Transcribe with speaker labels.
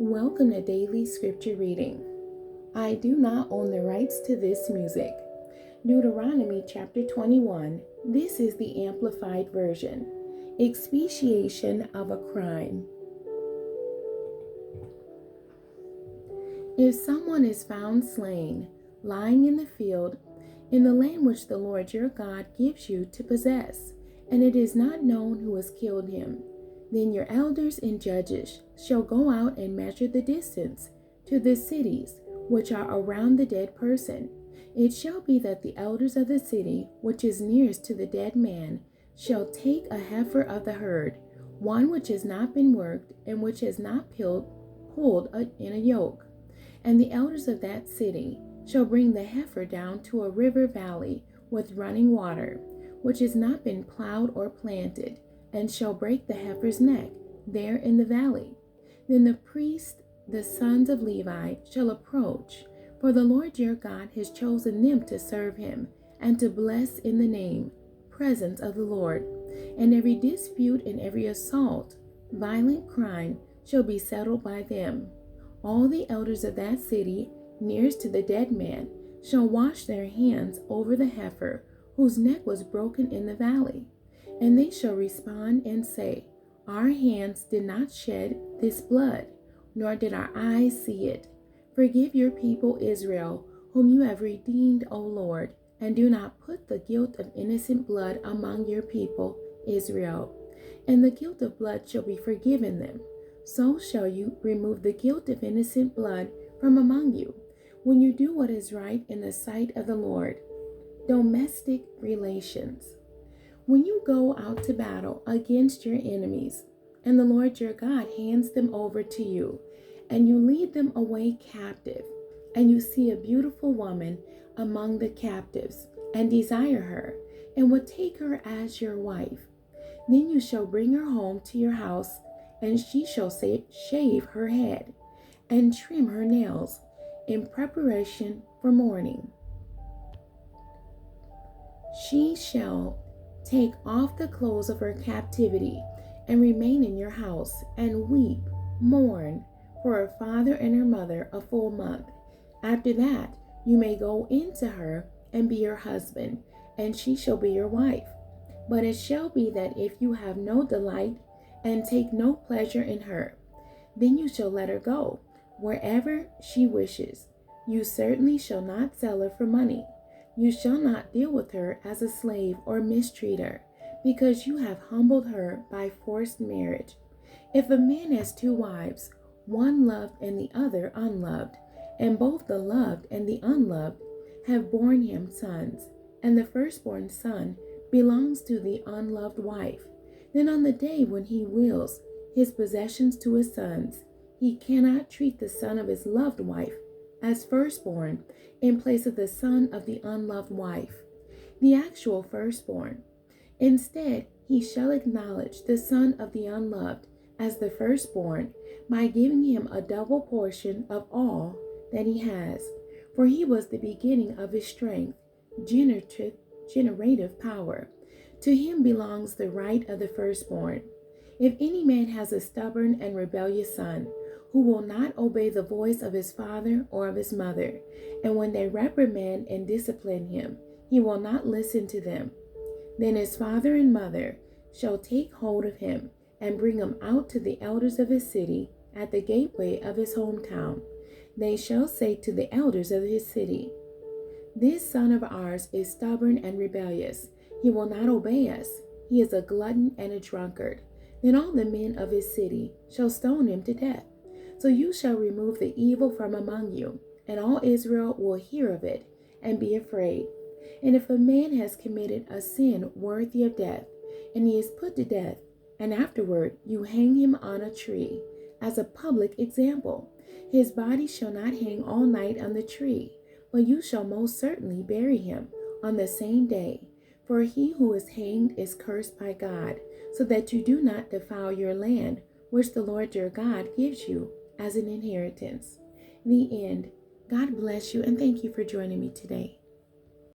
Speaker 1: Welcome to Daily Scripture Reading. I do not own the rights to this music. Deuteronomy chapter 21. This is the Amplified Version. Expiation of a crime. If someone is found slain, lying in the field, in the land which the Lord your God gives you to possess, and it is not known who has killed him, then your elders and judges shall go out and measure the distance to the cities which are around the dead person. It shall be that the elders of the city which is nearest to the dead man shall take a heifer of the herd, one which has not been worked and which has not pulled in a yoke. And the elders of that city shall bring the heifer down to a river valley with running water, which has not been plowed or planted, and shall break the heifer's neck there in the valley. Then the priests, the sons of Levi, shall approach, for the Lord your God has chosen them to serve him, and to bless in the presence of the Lord. And every dispute and every assault, violent crime, shall be settled by them. All the elders of that city, nearest to the dead man, shall wash their hands over the heifer, whose neck was broken in the valley. And they shall respond and say, Our hands did not shed this blood, nor did our eyes see it. Forgive your people Israel, whom you have redeemed, O Lord, and do not put the guilt of innocent blood among your people Israel. And the guilt of blood shall be forgiven them. So shall you remove the guilt of innocent blood from among you, when you do what is right in the sight of the Lord. Domestic relations. When you go out to battle against your enemies, and the Lord your God hands them over to you, and you lead them away captive, and you see a beautiful woman among the captives, and desire her, and would take her as your wife, then you shall bring her home to your house, and she shall shave her head, and trim her nails, in preparation for mourning. She shall take off the clothes of her captivity, and remain in your house, and weep, mourn for her father and her mother a full month. After that, you may go into her and be her husband, and she shall be your wife. But it shall be that if you have no delight and take no pleasure in her, then you shall let her go, wherever she wishes. You certainly shall not sell her for money. You shall not deal with her as a slave or mistreat her, because you have humbled her by forced marriage. If a man has two wives, one loved and the other unloved, and both the loved and the unloved have borne him sons, and the firstborn son belongs to the unloved wife, then on the day when he wills his possessions to his sons, he cannot treat the son of his loved wife as firstborn in place of the son of the unloved wife, the actual firstborn. Instead, he shall acknowledge the son of the unloved as the firstborn by giving him a double portion of all that he has, for he was the beginning of his strength, generative power. To him belongs the right of the firstborn. If any man has a stubborn and rebellious son, who will not obey the voice of his father or of his mother, and when they reprimand and discipline him, he will not listen to them, then his father and mother shall take hold of him and bring him out to the elders of his city at the gateway of his hometown. They shall say to the elders of his city, This son of ours is stubborn and rebellious. He will not obey us. He is a glutton and a drunkard. Then all the men of his city shall stone him to death. So you shall remove the evil from among you, and all Israel will hear of it and be afraid. And if a man has committed a sin worthy of death, and he is put to death, and afterward you hang him on a tree as a public example, his body shall not hang all night on the tree, but you shall most certainly bury him on the same day. For he who is hanged is cursed by God, so that you do not defile your land, which the Lord your God gives you as an inheritance. The end. God bless you, and thank you for joining me today.